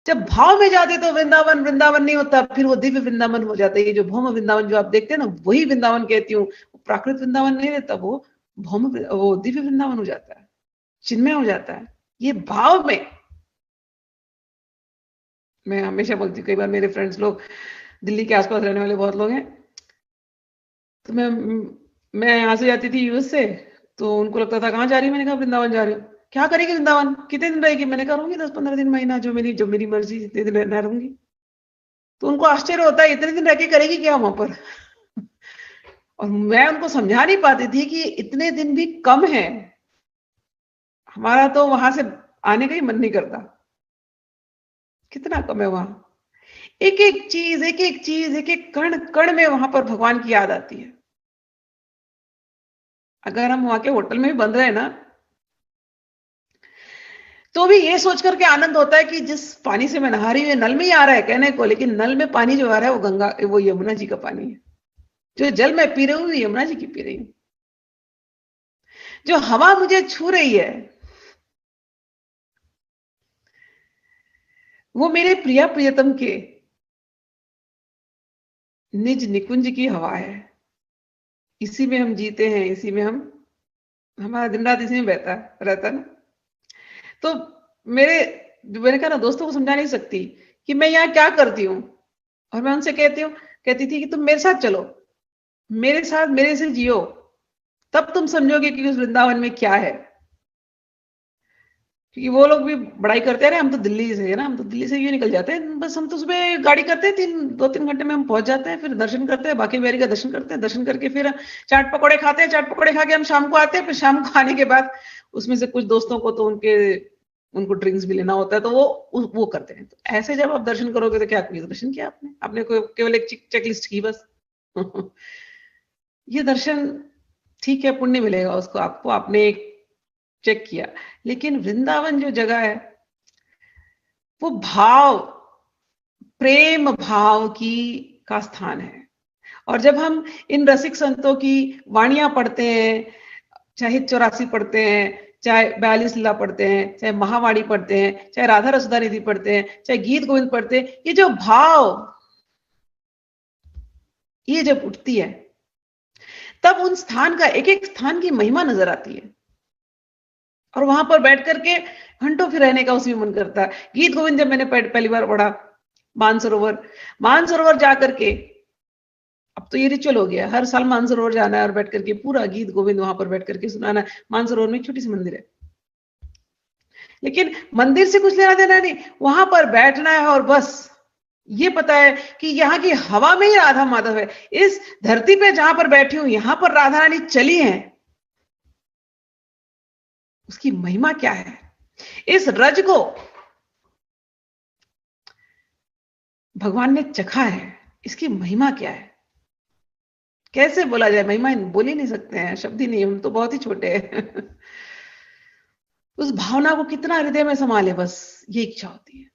जब भाव में जाते तो वृंदावन वृंदावन नहीं होता, फिर वो दिव्य वृंदावन हो जाता है। ये जो भौम वृंदावन जो आप देखते हैं ना, वही वृंदावन कहती हूँ। प्राकृत वृंदावन नहीं रहता, वो वो दिव्य वृंदावन हो जाता है, चिन्मय हो जाता है, ये भाव में। मैं हमेशा बोलती हूँ, कई बार मेरे फ्रेंड्स लोग, दिल्ली के आसपास रहने वाले बहुत लोग हैं, तो मैं यहाँ से जाती थी यूएस से, तो उनको लगता था कहाँ जा रही हूँ, मैंने कहा वृंदावन जा रही हूँ। क्या करेगी वृंदावन, कितने दिन रहेगी, मैंने कहा रहूंगी 10-15 दिन, महीना, जो मेरी मर्जी, जितने दिन रहना रहूंगी। तो उनको आश्चर्य होता है, इतने दिन रह के करेगी क्या वहां पर। और मैं उनको समझा नहीं पाती थी कि इतने दिन भी कम है, हमारा तो वहां से आने का ही मन नहीं करता, कितना कम है वहां। एक एक चीज, एक एक चीज, एक एक कण कण में वहां पर भगवान की याद आती है। अगर हम वहां के होटल में भी बंद रहे ना, तो भी ये सोच करके आनंद होता है कि जिस पानी से मैं नहा रही हूँ, नल में ही आ रहा है कहने को, लेकिन नल में पानी जो आ रहा है वो गंगा, वो यमुना जी का पानी है। जो जल मैं पी रही हूँ, यमुना जी की पी रही हूँ। जो हवा मुझे छू रही है, वो मेरे प्रिया प्रियतम के निज निकुंज की हवा है। इसी में हम जीते हैं, इसी में हमारा दिन रात इसी में बहता रहता ना। तो मैंने कहा ना, दोस्तों को समझा नहीं सकती कि मैं यहाँ क्या करती हूँ। और मैं उनसे कहती थी कि तुम मेरे साथ चलो, मेरे साथ मेरे से जियो, तब तुम समझोगे कि उस वृंदावन में क्या है। क्योंकि वो लोग भी बड़ाई करते हैं, हम तो दिल्ली से है ना, हम तो दिल्ली से यूं निकल जाते हैं, बस हम तो सुबह गाड़ी करते हैं, 2-3 घंटे में हम पहुंच जाते हैं, फिर दर्शन करते हैं, बाकी बिहारी का दर्शन करते हैं, दर्शन करके फिर चाट पकौड़े खाते हैं, चाट पकौड़े खा के हम शाम को आते हैं। फिर शाम को आने के बाद उसमें से कुछ दोस्तों को तो उनको ड्रिंक्स भी लेना होता है, तो वो करते हैं। तो ऐसे जब आप दर्शन करोगे तो क्या दर्शन किया आपने केवल एक चेकलिस्ट की बस। ये दर्शन ठीक है, पुण्य मिलेगा उसको, आपको आपने एक चेक किया। लेकिन वृंदावन जो जगह है, वो भाव, प्रेम भाव का स्थान है। और जब हम इन रसिक संतों की वाणियां पढ़ते हैं, चाहे 84 पढ़ते हैं, चाहे 42 लीला पढ़ते हैं, चाहे महावाणी पढ़ते हैं, चाहे राधा रसुदा निधि पढ़ते हैं, चाहे गीत गोविंद पढ़ते हैं, ये जो भाव, ये जब उठती है, तब उन स्थान का, एक एक स्थान की महिमा नजर आती है। और वहां पर बैठ करके घंटों फिर रहने का उसमें मन करता है। गीत गोविंद जब मैंने पहली बार पढ़ा, मानसरोवर जाकर के, अब तो ये रिचुअल हो गया, हर साल मानसरोवर जाना है और बैठ करके पूरा गीत गोविंद वहां पर बैठ करके सुनाना है। मानसरोवर में एक छोटी सी मंदिर है, लेकिन मंदिर से कुछ लेना देना नहीं, वहां पर बैठना है और बस ये पता है कि यहाँ की हवा में ही राधा माधव है। इस धरती पे जहां पर बैठी हूं, यहां पर राधा रानी चली है, उसकी महिमा क्या है। इस रज को भगवान ने चखा है, इसकी महिमा क्या है, कैसे बोला जाए। महिमा बोल ही नहीं सकते हैं, शब्द ही नहीं, हम तो बहुत ही छोटे हैं। उस भावना को कितना हृदय में संभाले, बस ये इच्छा होती है।